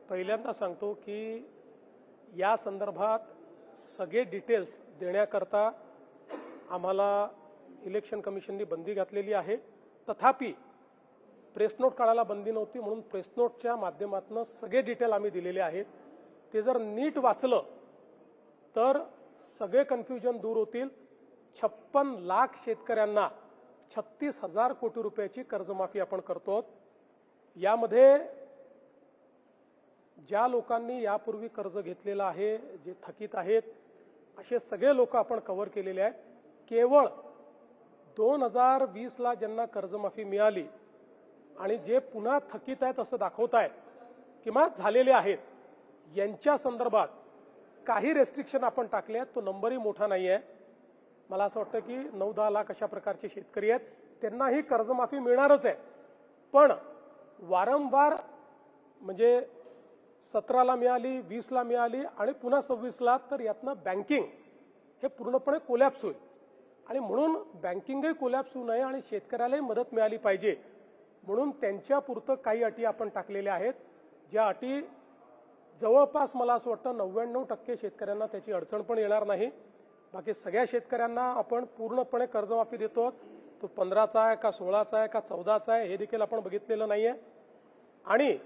पहिल्यांदा सांगतो की या संदर्भात सगळे डिटेल्स देण्याकरता आम्हाला इलेक्शन कमिशननी बंदी घातलेली आहे। तथापि प्रेस नोट काढायला बंदी नव्हती म्हणून प्रेस नोटच्या माध्यमातून सगळे डिटेल आम्ही दिलेले आहेत। ते जर नीट वाचलं तर सगळे कन्फ्युजन दूर होतील। 56 लाख शेतकऱ्यांना 36,000 कोटी रुपयाची कर्जमाफी आपण करतो। यामध्ये ज्या लोकांनी यापूर्वी कर्ज घेतलेलं आहे, जे थकीत आहेत, असे सगळे लोक आपण कव्हर केलेले आहेत। केवळ 2020 ला ज्यांना कर्जमाफी मिळाली आणि जे पुन्हा थकीत आहेत असं दाखवत आहेत किंवा झालेले आहेत, यांच्या संदर्भात काही रेस्ट्रिक्शन आपण टाकले आहेत। तो नंबरही मोठा नाही आहे। मला असं वाटतं की 9-10 लाख अशा प्रकारचे शेतकरी आहेत, त्यांनाही कर्जमाफी मिळणारच आहे। पण वारंवार म्हणजे 17 ला मिळाली, 20 ला मिळाली आणि पुन्हा 26 ला, तर यातनं बँकिंग हे पूर्णपणे कोलॅप्स होईल आणि म्हणून बँकिंगही कोलॅप्स होऊ नये आणि शेतकऱ्यालाही मदत मिळाली पाहिजे म्हणून त्यांच्यापुरतं काही अटी आपण टाकलेल्या आहेत। ज्या अटी जवळपास मला असं वाटतं 99% शेतकऱ्यांना त्याची अडचण पण येणार नाही। बाकी सगळ्या शेतकऱ्यांना आपण पूर्णपणे कर्जमाफी देतो। तो 15चा आहे का 16चा आहे का 14चा आहे हे देखील आपण बघितलेलं नाहीये आणि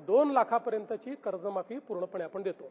2 लाखापर्यंतची कर्जमाफी पूर्णपणे आपण देतो।